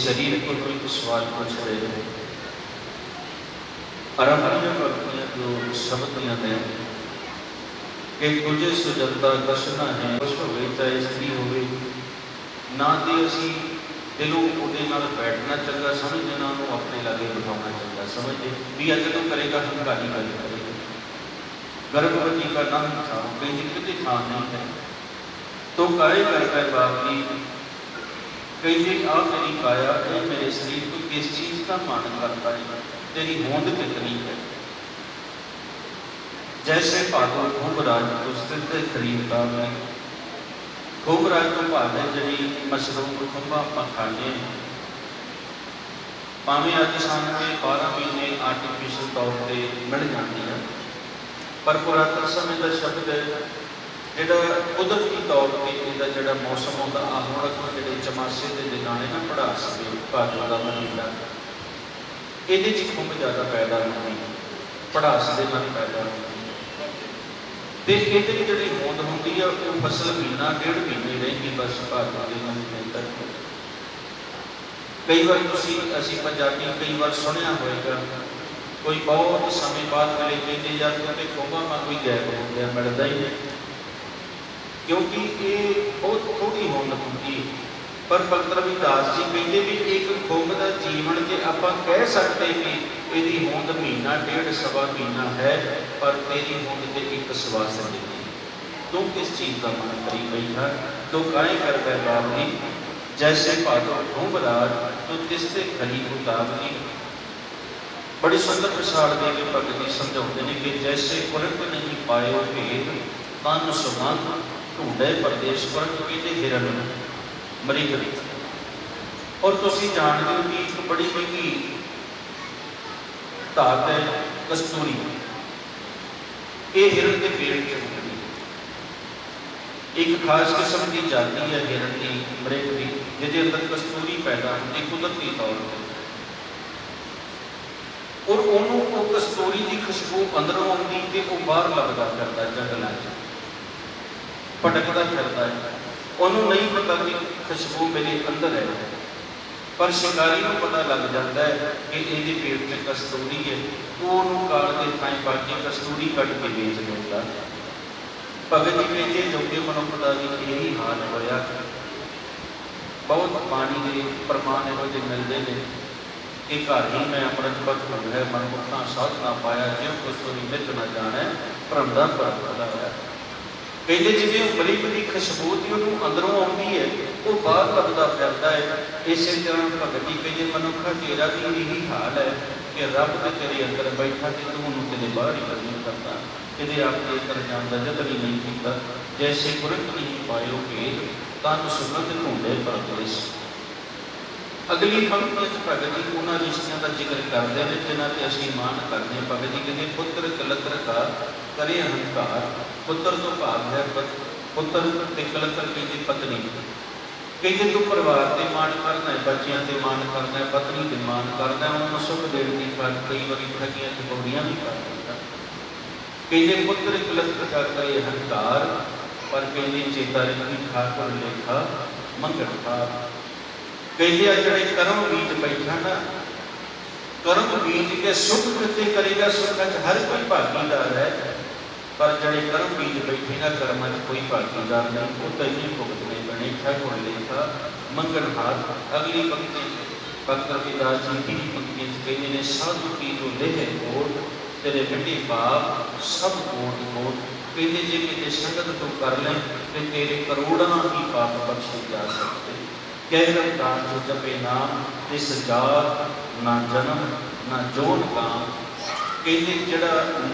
शरीर को एक सवाल पूछ रहे हैं। आरंभिक भक्तियां जो शब्द ने कि तुझे सुजलता दर्शना है कुछ होवे चाहे स्त्री होवे ना तो असी दिलों उहदे नाल बैठना चंगा समझते ना उन्होंने अपने लागे बिठाना चंगा समझते भी अज तो करेगा हंकारी गल करेगा गर्भवती का नाम था कहीं कितने थां नहीं है तो काहे करता है बाप की कहीं आ मेरी काया है मेरे शरीर को किस चीज़ का मान करता है तेरी होंद कितनी है जैसे भागो खूबराज पुस्तक खरीदता मैं खूबराज तो भाग है जी मशरूम खुंबा आप खाने भावें अज सानू 12 महीने आर्टिफिशल तौर पर मिल जाती है पर पुरातन समय का शब्द है जो कुदरती तौर पर इसका जो मौसम आता आहरण जो चमासे के दिन आने ना पढ़ास के भाजों का महीना ये खुंब ज़्यादा पैदा होती पढ़ास के नाल पैदा होती तो ये जी होंद होंगी है वो फसल महीना 1.5 महीने रहेगी बस भाजों के महीने तक कई बार असी पंजाबी कई बार सुनिया होएगा कोई बहुत समय बाद मिले कहते यार क्योंकि खुंबा में कोई गैप हो गया मिलता ही नहीं क्योंकि ये बहुत थोड़ी होंद होंगी पर भगत रविदास जी कहते भी एक खुंब का जीवन जो आप कह सकते कि यदि होंद महीना 1.5 सवा महीना है पर तेरी होंद के एक सवास नहीं तू किस चीज़ का मन करी बैठा तो काहे करता है बाबली जैसे भादो खूबराज तो तिसते खरी उतावली बड़ी सुंदर मिसाल दे के भगत जी समझाते हैं कि जैसे कुरक नहीं पायो भेद तन सुगंध ढूंढे प्रदेश कुरक कहते हिरन मरीग और तुसी जानते हो कि एक बड़ी महंगी धात है कस्तूरी ये हिरन के पेड़ के होती एक खास किस्म की जाति है हिरन की मरीग की जिसके अंदर कस्तूरी पैदा होती कुदरती तौर पर और उन्होंने कस्तूरी की खुशबू अंदरों आती तो वह बाहर लगता फिरता जंगलों च भटकता फिरता है उन्होंने नहीं पता कि खुशबू मेरे अंदर है पर शिकारी को पता लग जाता है कि ये पेट में कस्तूरी है वो काल के थाई पाके कस्तूरी कट के बेच देता भगत जी कहते जोगे मनुख का भी यही हाल होया बहुत पानी के प्रमाण इहो जे मिलते हैं कि घर ही मैं अमृत भक्त हो है मनमुखा साध ना पाया जो कस्तूरी मित न जाने भ्रमदा भरदा है कहते जिवें बड़ी बड़ी खुशबू थी उन्होंने अंदरों आती है वो बाहर लगता फिरता है इस तरह भगत जी कहते मनुखा तेरा भी यही हाल है कि रब तो तेरे अंदर बैठा तो तू उन्होंने तेरे बाहर ही नहीं करता तेरे आपके अंदर जान का जतन ही नहीं किया जैसे कुरक नहीं पायो भेद तन सुगंध ढूंढे परदेश अगली पंक्ति भगत जी उन्होंने रिश्तियों का जिक्र करते हैं जिन्हों पर असी मान करते हैं भगत जी कहते पुत्र कलत्र का करे अहंकार पुत्र तो भाग है पुत्र ते कलत्र कहते पत्नी कहते तू परिवार से मान करना है बच्चों से मान करना है पत्नी से मान करना है उन्होंने सुख देने की बात कई बार ठगियां चपौड़ियां भी कर देता कहते पुत्र कलत्र का करे अहंकार पर कहते चेता रखी ठाकुर लेखा मंगल खार कहते जो कर्म बीज बैठा ना कर्म बीज के सुख कितने करेगा सुख हर कोई भागीदार है पर जड़े कर्म बीज बैठे ना कर्म कोई भागीदार नहीं वो तो ही भुगतने बने ठाकुर लेखा मंगल हाथ अगली पंक्ति भगत रविदास जी की पंक्ति कहते ने साधु की जो लेह कोट तेरे बेटे बाप सब कोट कोट कहते जे कि संगत तो कर लें तो तेरे करोड़ों ही पाप बख्शे जा सकते कह रविदास जो जपे नाम इस जात ना जन्म ना जोन काम कहते जड़ा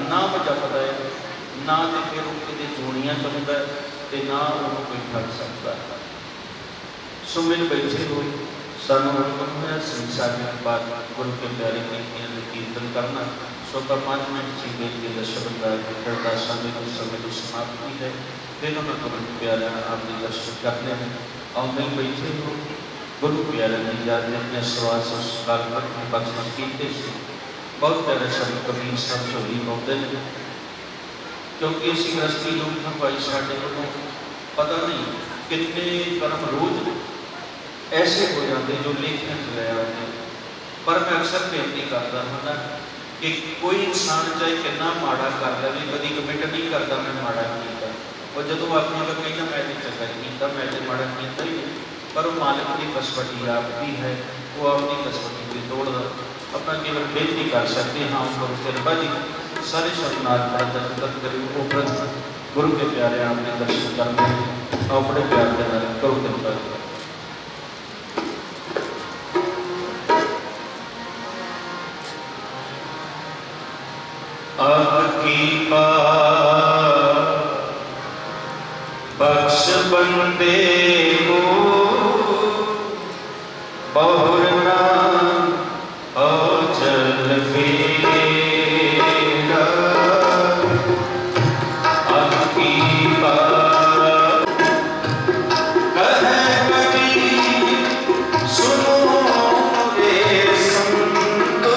नाम जपदा है ना तो फिर कितने जोड़ियाँ चाहता है तो ना उन्होंने कोई ठग सकता है सुमिल बैठे हो सानू हुक्म है संसार के बाद गुरु के प्यारे कीर्तन करना सो का 5 मिनट सी बेटी का शब्द करता समय की समाप्ति है फिर उन्होंने गुरु प्यारे आपने दर्शन करने हैं और मैं बैठे हो गुरु प्यारे ने याद अपने स्वास बख्श किए बहुत प्यारे शब्द कबीर सब झोली पाते हैं क्योंकि असी गृहस्थी लोग भाई साढ़े को पता नहीं कितने कर्म रोज ऐसे हो जाते जो लिखने च ले आते। पर मैं अक्सर बेनती करता हाँ कि कोई इंसान चाहे कितना माड़ा कर ले, कभी कमिट नहीं करता मैं माड़ा किया, और जो अपना का कहना मैं तो चंगा किया, मैं तो माड़ा किया ही नहीं, पर वो मालिक की कसवटी आपकी है, वो अपनी कसवटी की तोड़दा। अपना केवल बेनती कर सकते हाँ गुरु कृपा जी सारे शब्द दर्शन करें गुरु के प्यारे आपने दर्शन करते हैं अपने प्यार के नाल करो कृपा जी। आपकी बख्श बंदे को बहुर ना चल फेरा, आपकी कहे कभी सुनो रे संतो,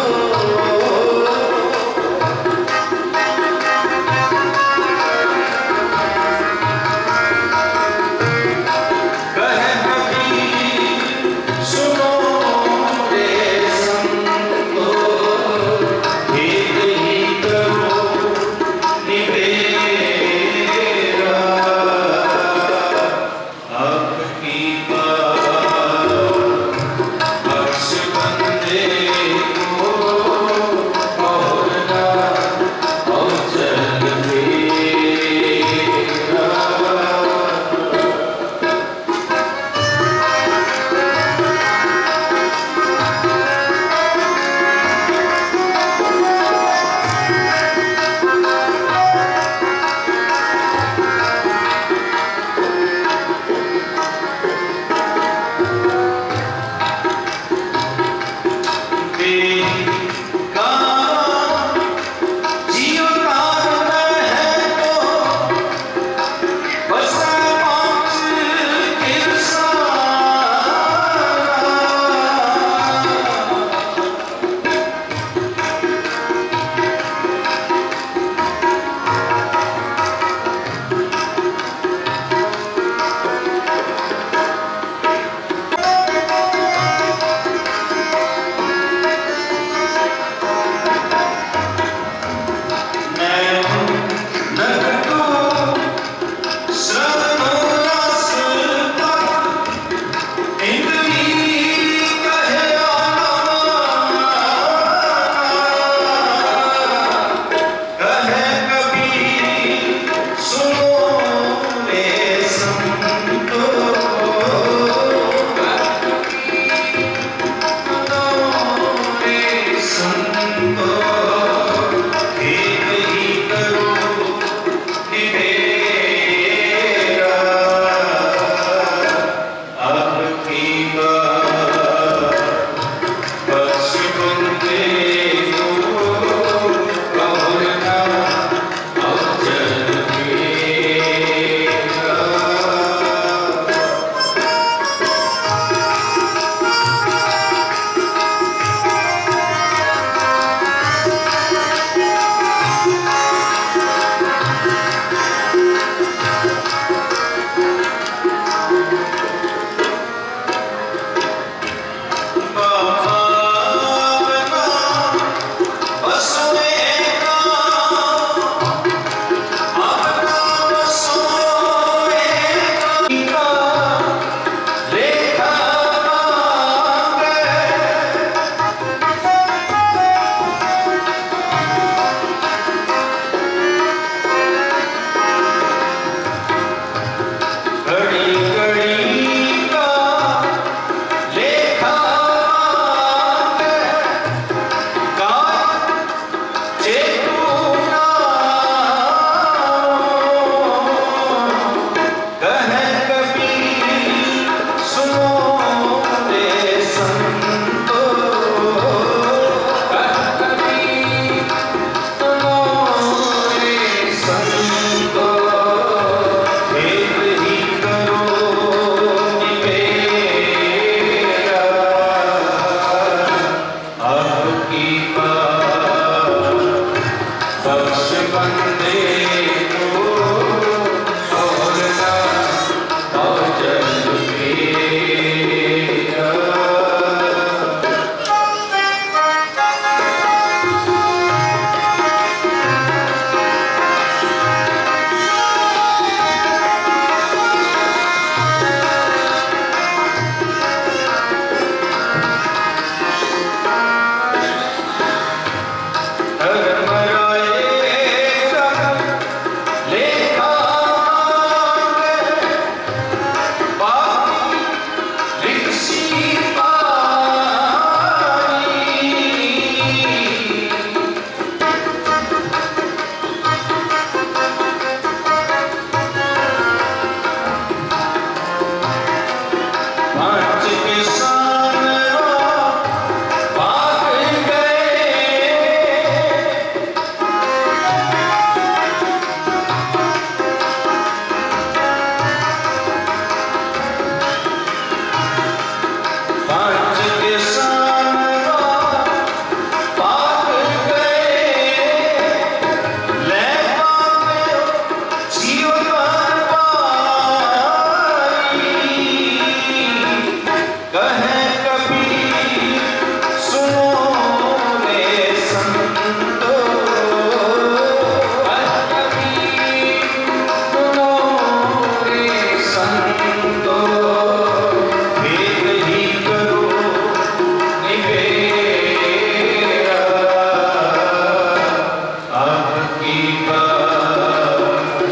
की बात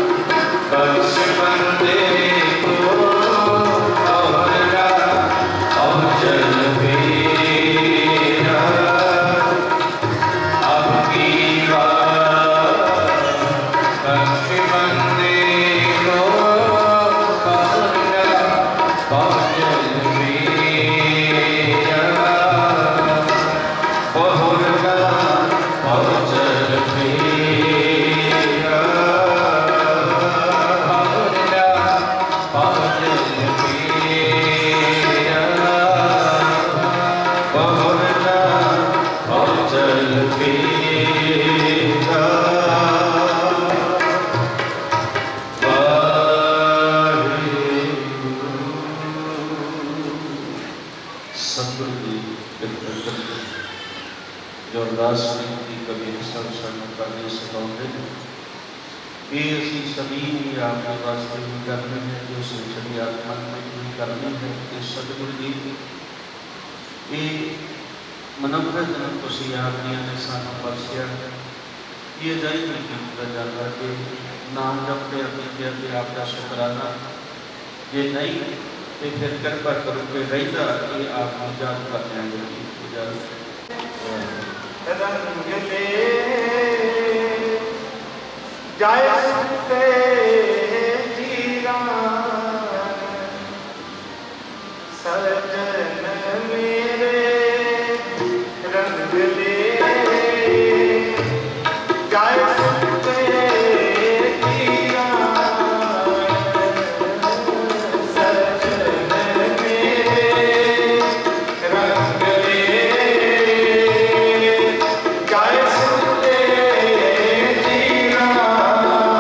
बख्श बंदे को और चल मेरा अब की बात बख्श बंदे को और चल मेरा जो अरदास की कभी सब शरण करने से दौड़े ये असी सभी आपके वास्ते भी करने हैं जो संसदी आत्मा में भी करनी है कि सतगुरु जी ये मनोहर जन्म तुसी आपनिया ने सानू बख्शिया ये जाई नहीं किया जाता कि नाम जपते अपने आपका शुकराना ये नहीं तो फिर कृपा करो कि रहता ये आप याद करने की इजाजत रंग ले जाय सुते जीरान सजन मेरे रंग ले जाय सुते जीरान सजन मेरे रंग ले जाय सुते जीरान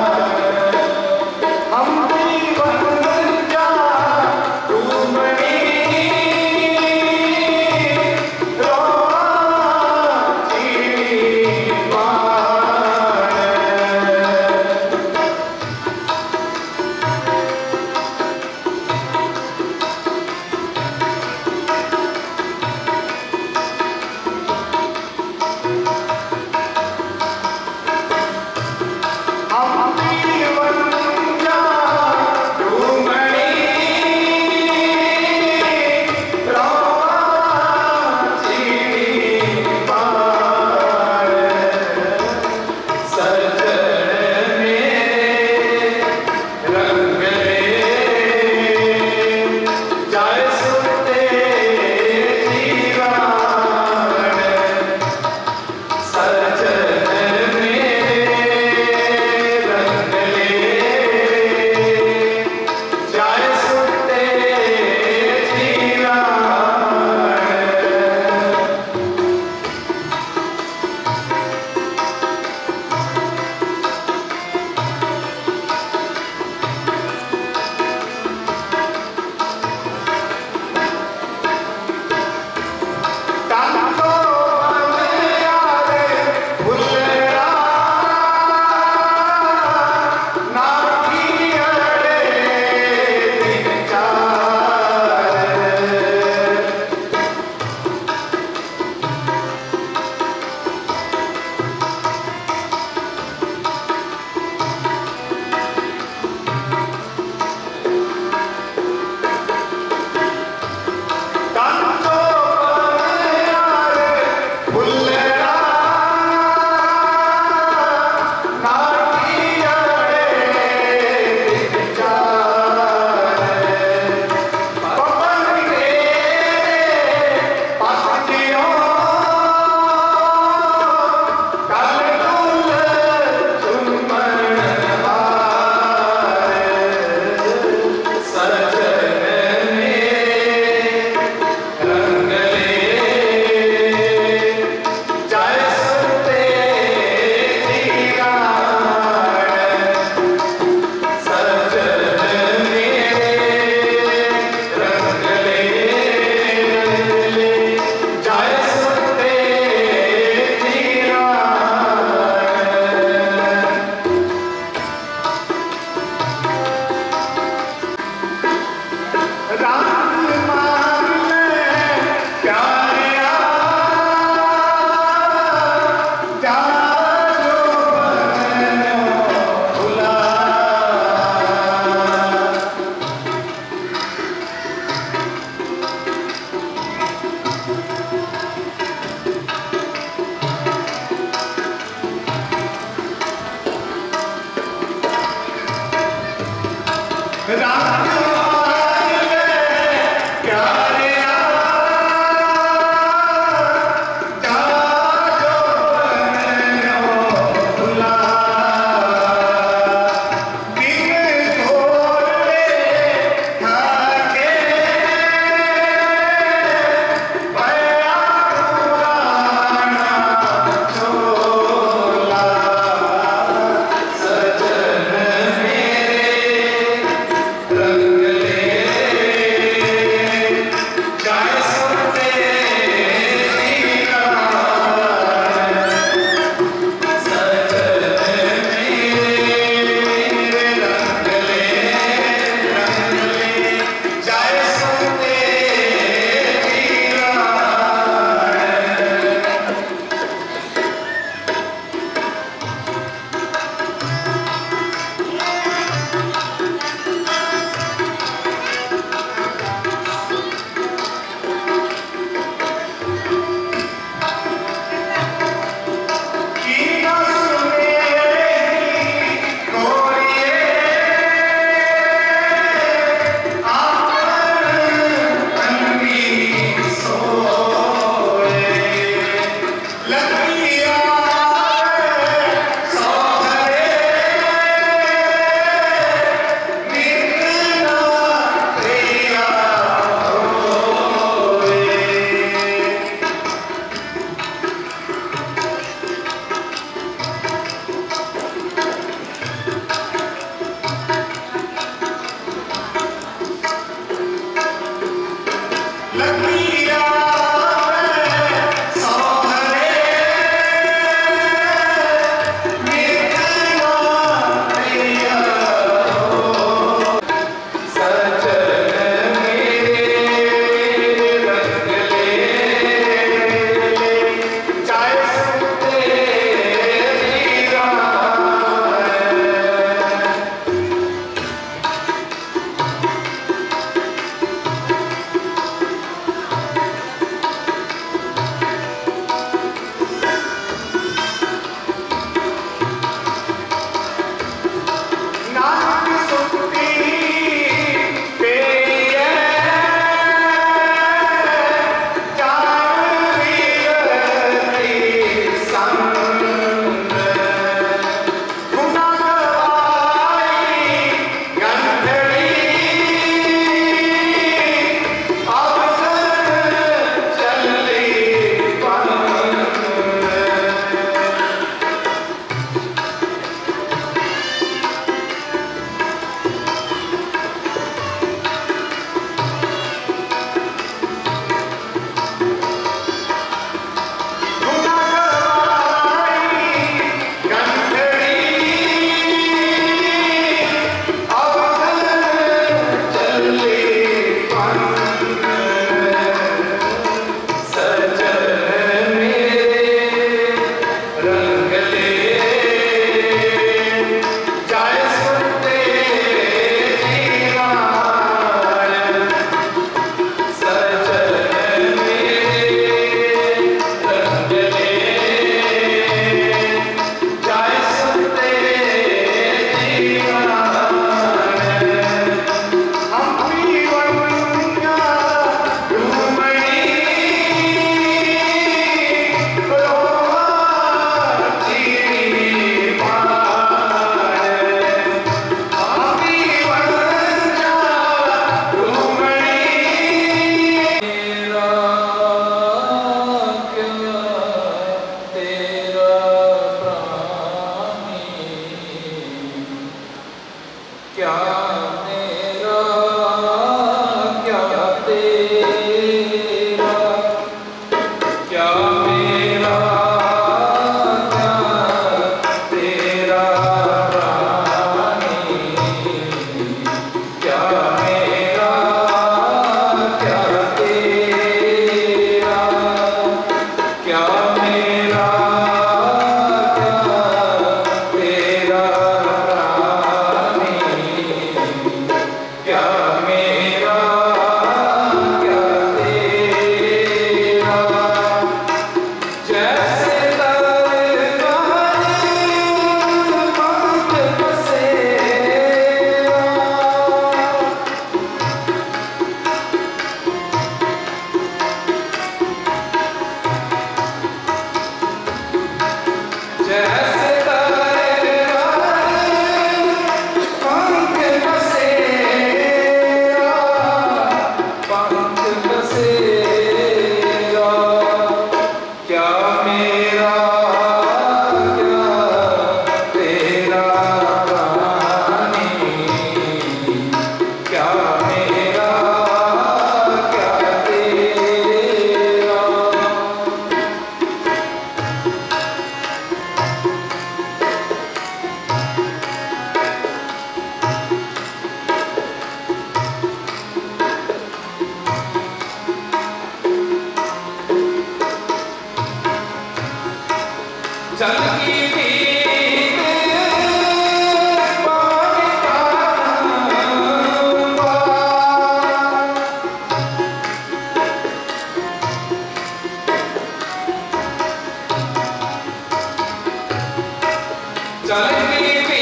नाड़ी को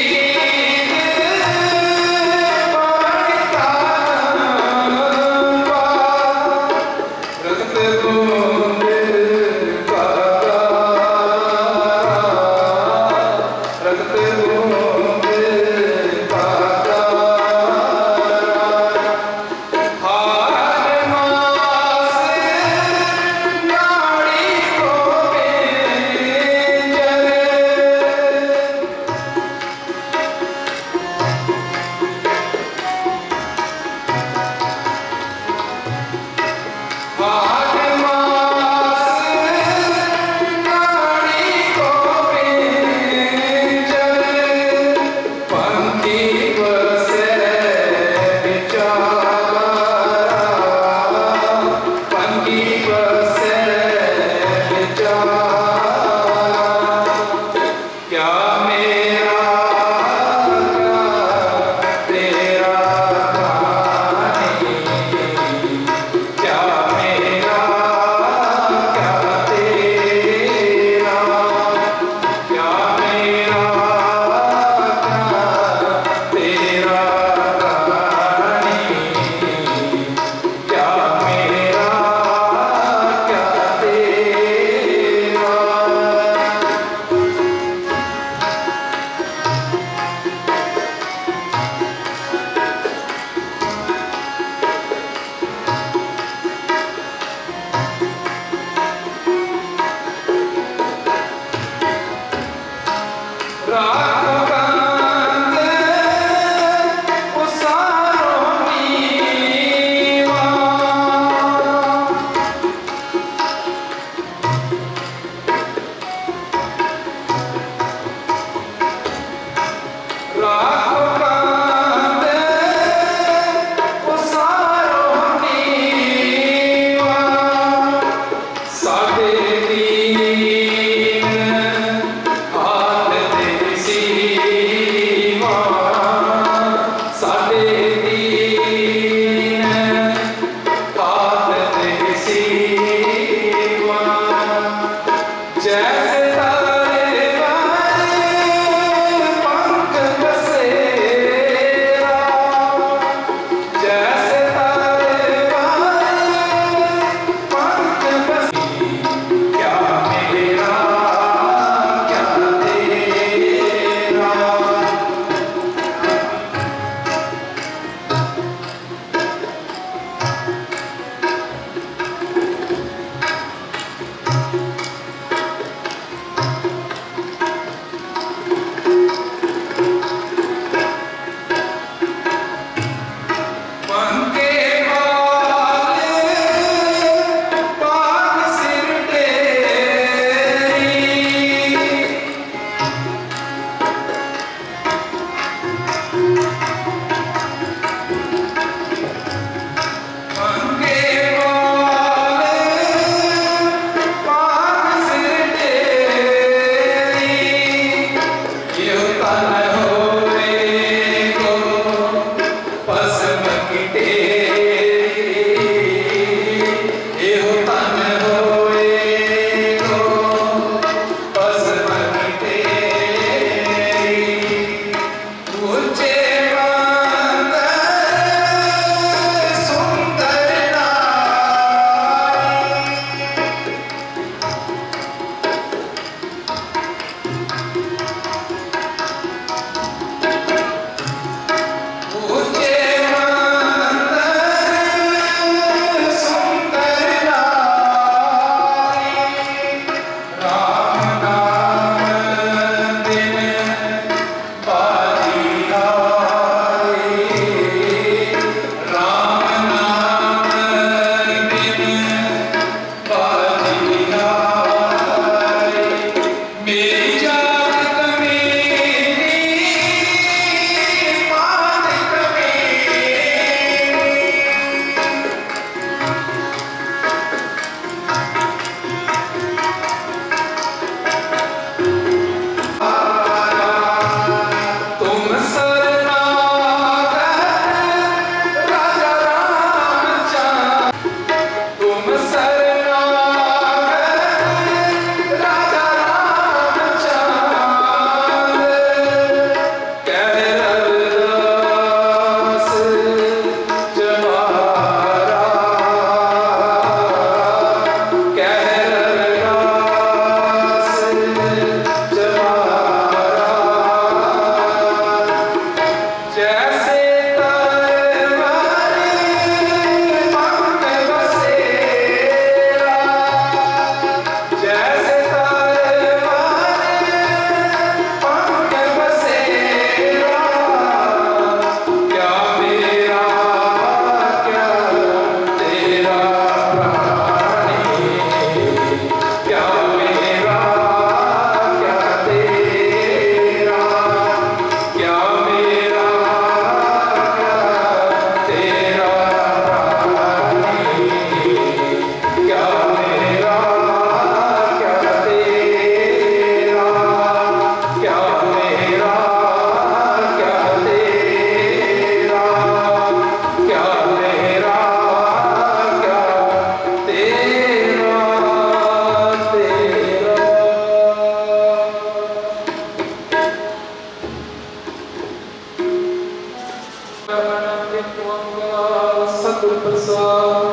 सतगुर प्रसाद।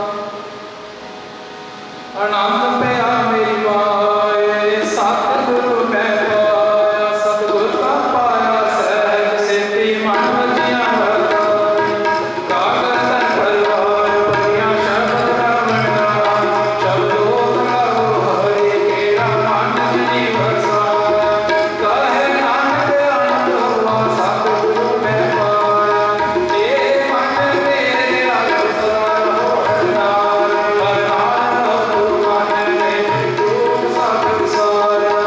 आनंद पिया मेरी माए सतगुरु मैं पाया, सतगुर का पाया सहज सिद्धि मन वजिया कागज तन परवार बढ़िया शब्द रमणा, शब्दो गाओ हरि केरा मन जनी बसाया। कहे नानक आनंद हुआ सतगुरु मैं पाया, ये मन मेरे अवसर हो हरनार, हरनार हो तू मन में रूप सब सारा।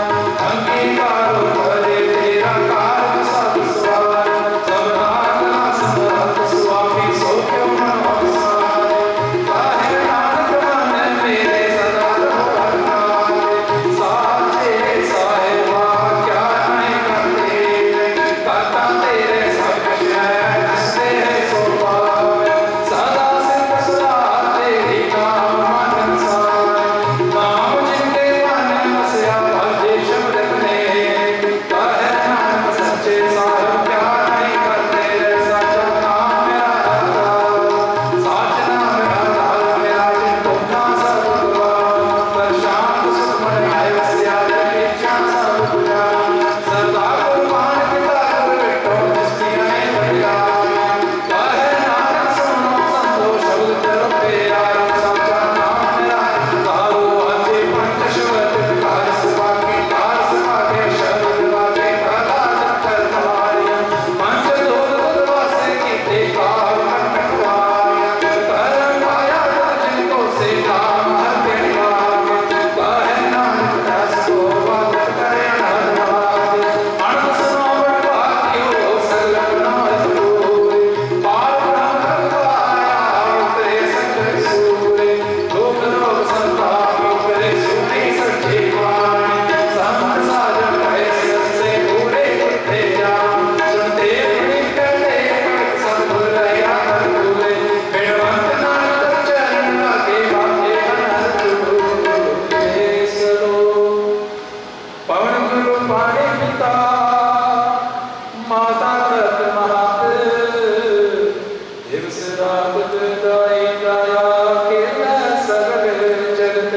अंगीकारो करे तेरा कारज सब सवार, सब नागना समर्थ स्वामी सो क्यों न अवसार। काहे नानक मन मेरे सदा रहो हरनार, साचे साहिबा क्या नहीं करते, करता तेरे सब शय हंसते हैं सो पार। सदा सिर्फ सदा तेरी नाम मन सार, नाम जिनके मन बसया भजे शब्द बने। कहे नानक सच्चे साहिब क्या नहीं करते, सच्चा नाम मेरा दाता, सच नाम मेरा दाता मेरा जिनको ना सब गवार। प्रशांत सुख मन आए वसया जग इच्छा सब पूजा, सदा कुर्बान पिता गुर बेटो जिसकी आए बढ़िया। कहे नानक सुनो संतो शब्द तेरो प्यारा, सच्चा नाम मेरा दारो आदि पंच शब्द कार सभा के कार सभा के शब्द वाके कला कर तुम्हारी। पंच दो वासे कीते कार मन कटवारिया, करम आया जिनको से नाम हर बेड़ा। कहे नानक दास को बात करे अनहद, अनंत सुनो बड़भाग्यो सगल नाथ पूरे। पार ब्रह्म आया उतरे सत्य सूरे, लोक लोक संताप उतरे सुने सच्चे वाणी। संत साधन कहे सच्चे पूरे किथे जान, सुनते बड़ी कहते सतगुर रहिया कर पूरे। बिनवंत नानक चरण लागे बाजे अनहद पूरे। सरो पवन गुरु पाणी पिता माता तत महत, दिवस रात दाई दाया खेल सगल जगत।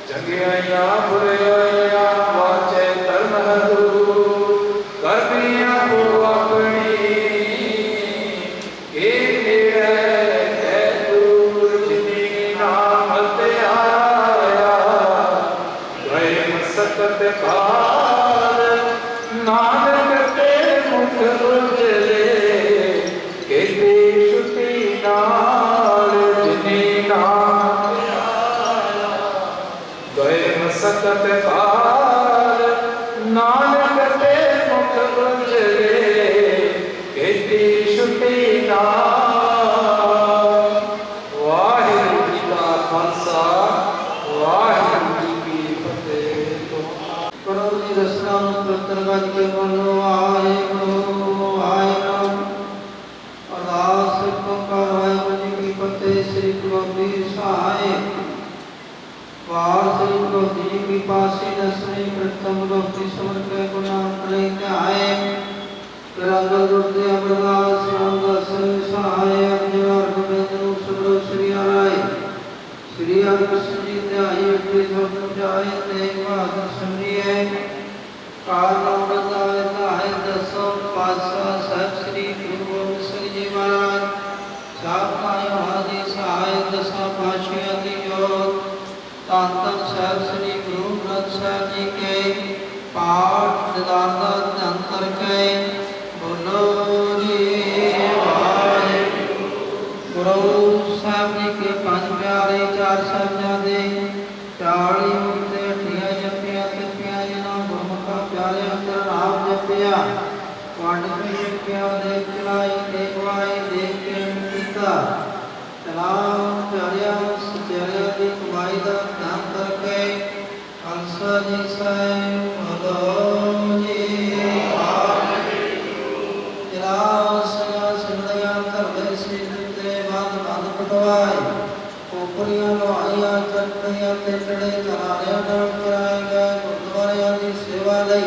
चंगियाइया बुराइया वाचे धर्म दूर, करनिया को अपनी के है दूर। जिनी नाम ते आया गए मसकत भार, नानक ते मुख उजले केते छुटी नाल। जिनी नाम ते आया गए मसकत भार, नानक ते मुख उजले केते छुटी नाल। वाहिगुरू जी का खालसा, वाहिगुरू जी की फतेह। ਕਰੋ ਜੀ ਰਸਨਾ ਨੂੰ ਪਵਿੱਤਰ ਗੱਜ ਕੇ ਬੋਲੋ ਵਾਹਿਗੁਰੂ ਵਾਹਿਗੁਰੂ। ਅਰਦਾਸ ਓੰਕਾਰ ਵਾਹਿਗੁਰੂ ਜੀ ਕੀ ਫਤਿਹ। ਸ੍ਰੀ ਗੁਰੂ ਗ੍ਰੰਥ ਸਾਹਿਬ ਵਾਰ ਸ੍ਰੀ ਗੁਰੂ ਗ੍ਰੰਥ ਜੀ ਕੀ ਪਾਸੀ ਦਸਵੀਂ ਪ੍ਰਥਮ ਗ੍ਰੰਥੀ ਸਮਰ ਕੇ ਗੁਨਾਹ ਕਰੇ ਧਿਆਏ। ਰੰਗਲ ਦੁਰਦੇ ਅਮਰਦਾਸ ਰੰਗਸ ਸਹਾਇ ਅਜਵਾਰ ਗੋਬਿੰਦ ਨੂੰ ਸੁਭਰੋ ਸ੍ਰੀ ਹਰਿ। श्री हरिकृष्ण जी ध्याई अग्नि स्वप्न जाए तेग बहादुर सुनिए। काल नौबताए धाय दसों पातशाह साहब श्री गुरु गोबिंद सिंह जी महाराज साहब कायो आदि सहाय दसा पातशाह की जोत। धन धन साहब श्री गुरु ग्रंथ साहब जी के पाठ निदान का ध्यान करके बोलो रे गुरु साहब जी के पांच प्यारे चार साहिबजादे 40 मुक्ते 38 जपिया तपिया जिन्हों गुरमुखा प्यारे अंतर नाम जपिया। वंड में जपिया देख चलाई देखवाई देख के कीता चलाम प्यारिया सचेरिया की कमाई का ध्यान करके खालसा जी साहिब बोलो जी। सिमरिया करते श्री बंद पटवाई ओपरिया लोहाइया चटनिया तेटड़े तरारिया नाम कराए गए गुरुद्वारिया की सेवा लई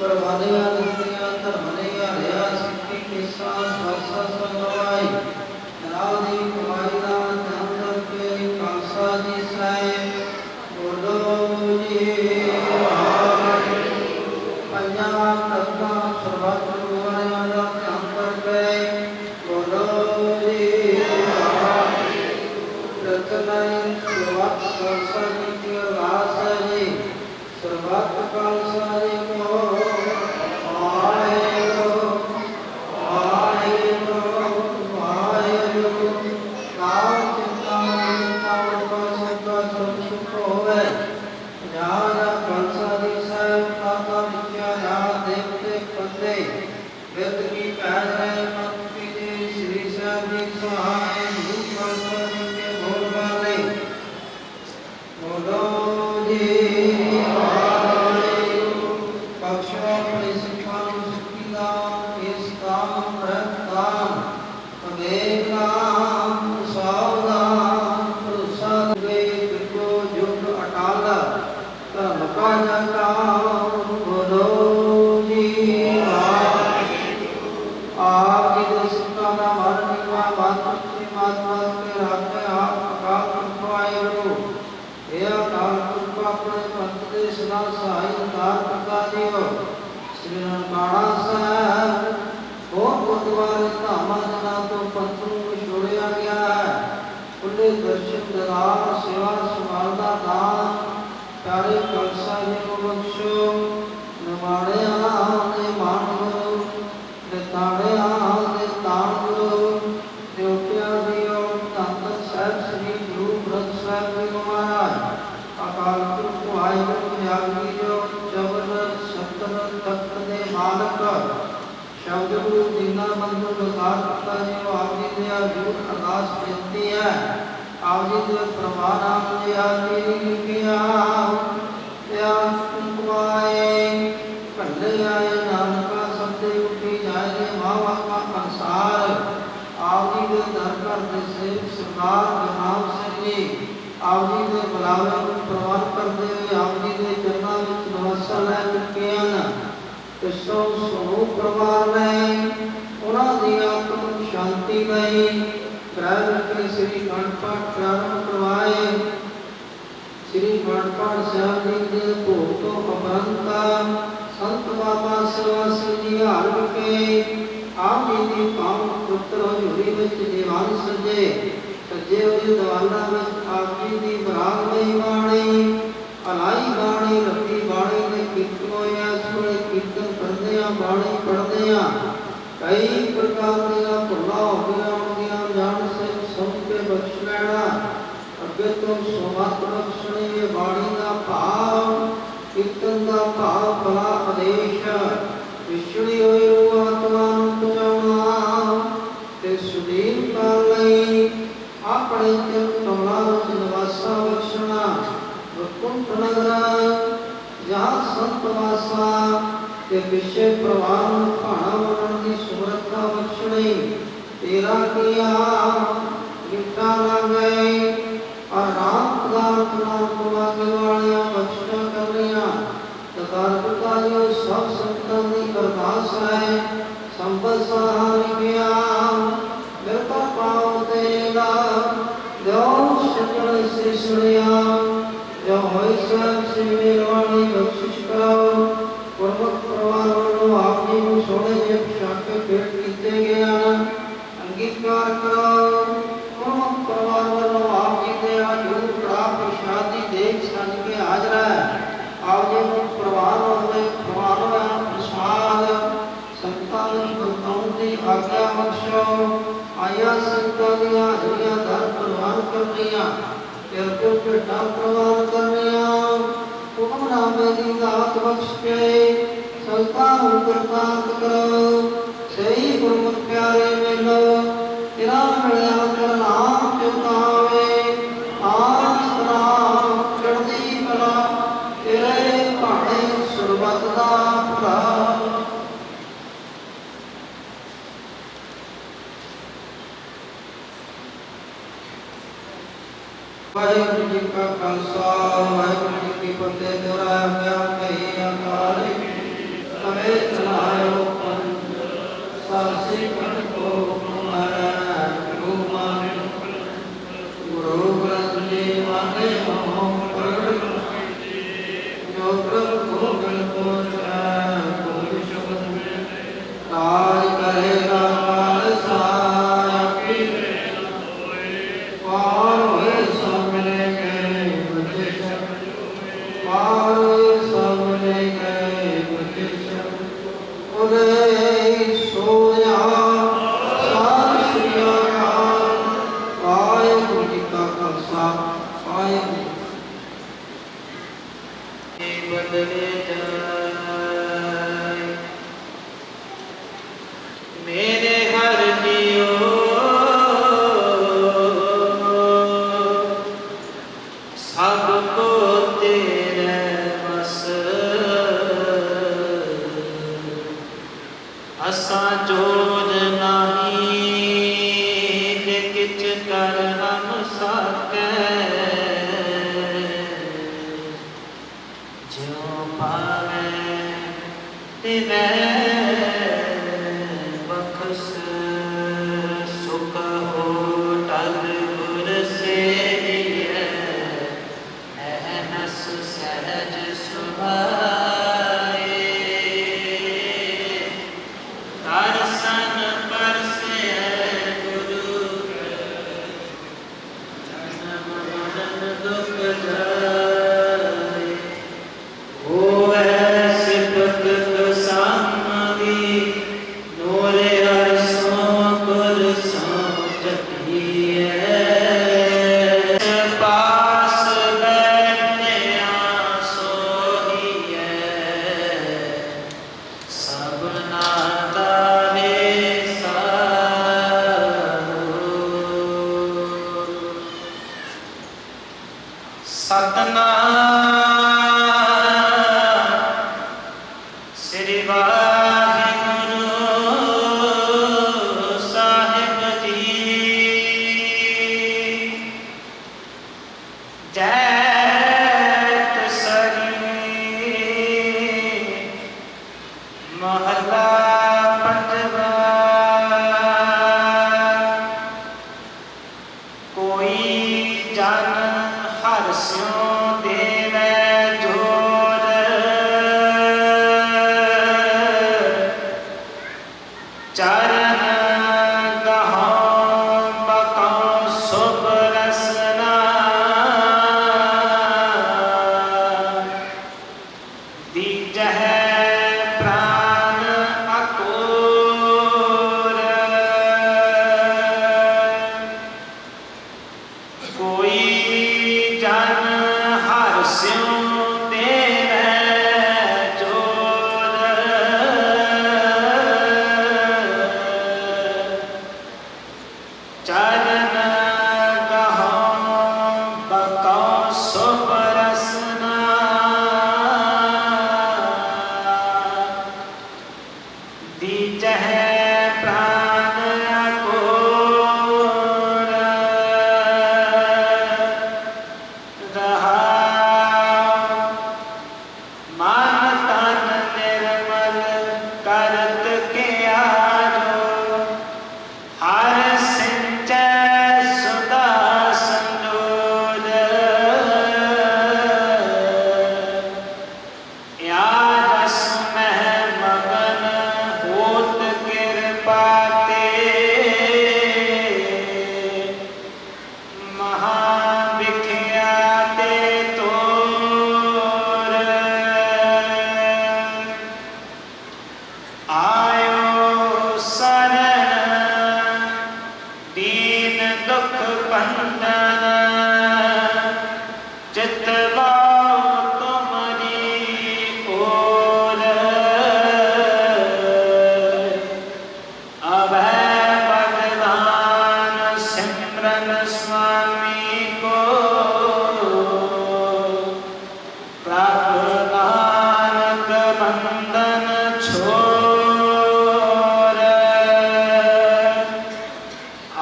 परवानिया दुनिया धर्मनिया रिया सिक्की किसान स्वासा संगवाई नाल दी कमाई विद की पैज है मत कीजिए श्री साहब जी सहाय रूप पर के बोल वाले बोलो जी बख्शो अपने सिखाओ सुखीदा इस काम रहतान अवेग नाम सावधान प्रसाद वे को जुग अटाला धर्म का जगा बोलो जी आप जी के सिक्का का मारने का बात महात्मा के राखे आप अकाल कृपाए हो हे अकाल कृपा अपने पंथ दे सदा सहाय उद्धार करता जियो श्री ननकाना साहब और गुरुद्वारे धामा जना तो पंथ ਨੂੰ ਛੋੜਿਆ ਗਿਆ ਹੈ खुले दर्शन दरार सेवा संभालदा दान प्यारे खालसा जी को बख्शो नवाड़िया ने मान करो निताड़िया ने तान करो देवतिया दियो धन साहब श्री गुरु ग्रंथ साहब जी महाराज अकाल पुरख वाहिगुरु त्यागी जो जबर सत्तर तख्त दे मालक शब्द गुरु दीना बंधु बसार पिता जी को आप जी दे हजूर अरदास बेनती है आप जी दे प्रमाण आप जी आती लिखिया या कुंकुमाए कंडे आए नानका सबसे उठी जाए मावा का अंसार आप जी दे दर कर दे सेवक सरकार गुरनाम सिंह जी आप जी दे बुलावे को प्रवान करते हुए आप जी दे चरणों में नमस्कार लै चुके हैं कृष्ण स्वरूप प्रवाह ने उन्होंने दी आत्म शांति गई ग्रह के श्री कंठपाठ प्रारंभ करवाए श्री कंठपाठ साहब जी के भोग तो उपरंत संत बाबा सेवा सिंह जी हार के आप जी की पावन पुत्र हजूरी में दीवान सजे सजे हुए दवाना में आप जी की बराग में बाणी अलाई बाणी रत्ती बाणी ने कीर्तन होया सुने कीर्तन करदे आ बाणी पढ़दे आ कई प्रकार दी भुला हो गया उनदियां जान से सुन के बख्श लेना अगे तो सोमत बख्शणी ये बाणी दा भाव कीर्तन दा भाव भला आदेश विछड़ी होई रूह आत्मा नूं पहुंचाउणा ते सुदीन काल लई अपने चिर टोला विच निवासा बख्शना वैकुंठ नगर जहाँ संत वासा के विषय प्रवाह भाणा वरण की सुमरता बख्शणी तेरा किया गिट्टा ना गए और राम पदार्थ नाम कुमागे वालियां बख्शा कर लिया तकार पिता जो सब संतां दी अरदास है संबत सहाय किया कृपा पाओ तेरा दो शुक्र से सुनिया जो होई सब से मेरवानी बख्शिश कराओ गुरमुख प्रवान वालों आप जी को सोने जब शाके भेंट कीते गया अंगीकार कराओ गुरमुख प्रवान वालों आप जी दे हजूर प्राप प्रसादी देख सज के हाजिर है आप जी को प्रवान वाले प्रवान प्रसाद संतान भक्तों की आज्ञा बख्शो आया संतां दी हाजरियां दर प्रवान कर दिया तेरे को डाक प्रवान करनिया हुक्मनामे दी दात बख्श के सलता करता करो सही गुरमुख प्यारे मिलो तेरा मिलया कर नाम चुकावे आस नाम चढ़दी कला तेरे भाणे सुरबत दा भला वाहिगुरु जी का खालसा वाहिगुरु जी की फतेह दोहराया ज्ञान कही अकाल हमें चलायो पंथ सासी पंथ को हमारा गुरु ग्रंथ जी माने मोह प्रगट जो प्रभु गोविंद को कोई शब्द ताज करेगा खालसा सामने गए मेरे हर जियो सबको तेरे बस असा जोर नहीं जे किच कर हम सके जो पावे तिवे बख्श सुख हो टल गुर से नस सहज सुभाए दर्शन परसे गुरु जन्म मरण दुख जाए होवे सिफत सामगी नूरे अरसों गुर समझिए पास बैठने सोहिए सबना तारे सतनाम श्री वाहिगुरु साहिब जी जैत सरी महला पंजवा कोई जन हरस्यों देवे जोर चरण गहों बकों शुभ रसना दीजह प्राण अकोर कोई जन हरस्यों देवे जोर चरण गहों बकों शुभ रसना दीजह प्राण अकोर मन तन निर्मल करत के आजो हर सिंचै सुधा संजोद या रस मह मगन होत कृपा ते महाविख्याते तोर आयो शरण दीन दुख बंधन चितवा तुमरी ओर अभय बलिदान सिमरन स्वामी को प्राप्त नानक बंधन छोर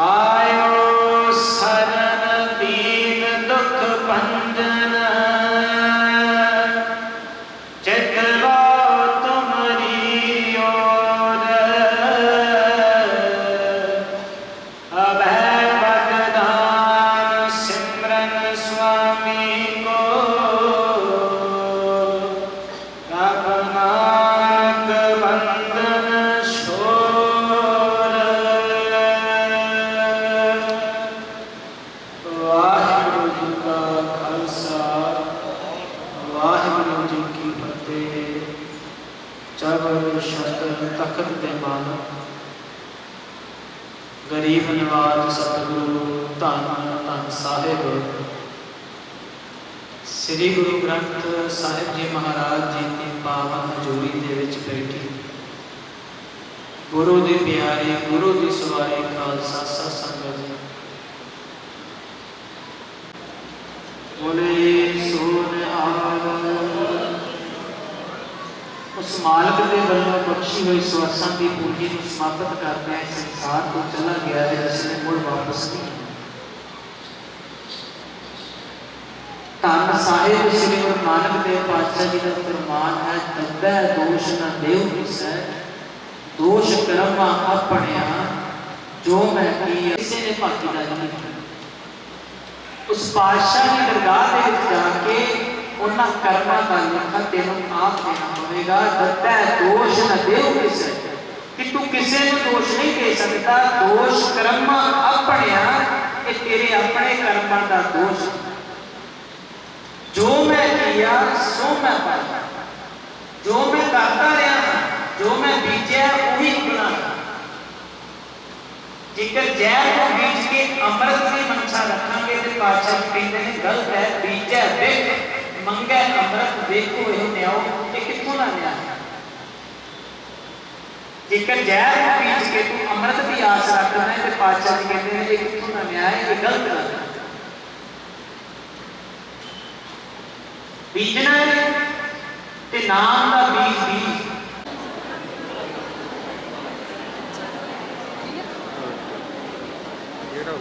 आयो शरण दीन दुख भंजन चितवा तुमरी ओर अभय बलिदान सिमरन स्वामी को रघुनाथ बंधन छोर वाहिगुरु जी का खालसा वाहिगुरु जी की फतेह। चरण शस्त्र तखत दे मालक गरीब निवाज सतगुरु धन धन साहिब श्री गुरु ग्रंथ साहिब जी महाराज जी की पावन हजूरी दे विच बैठी गुरु दे प्यारे गुरु दी सवारी खालसा सत संगत जी। बोले सोनिहाल। उस मालिक के वलों बख्शी हुई सुआसां की पूंजी को समाप्त करते हैं संसार को चला गया है जिसने मुड़ वापस नहीं। धन साहिब श्री गुरु नानक देव पातशाह जी का फरमान है दब्बै दोष न देव किसै दोष कर्मा अपने जो मैं किया किसी ने भागीदारी नहीं की। उस पातशाह की दरगाह में जाके उन्होंने कर्मा का लेखा तेन आप देना होगा। दब्बै दोष न देव किसै कि तू किसी को दोष नहीं दे सकता। दोष कर्मा अपने तेरे अपने कर्मा का दोष। जो मैं किया सो मैं पाया। जो मैं करता रहा जो मैं बीजा वही बना। जेकर जहर को बीज के अमृत की मंशा रखांगे तो पातशाह कहते हैं गलत है। बीजा विख मंगे अमृत देखो यह न्याओ ये कितों ना न्याय है। जेकर जहर को बीज के तू अमृत की आस रखना है तो पातशाह कहते हैं ये कितों ना न्याय है, ये गलत है। बीजना है ते नाम का बीज बीज ਜਿਹੜਾ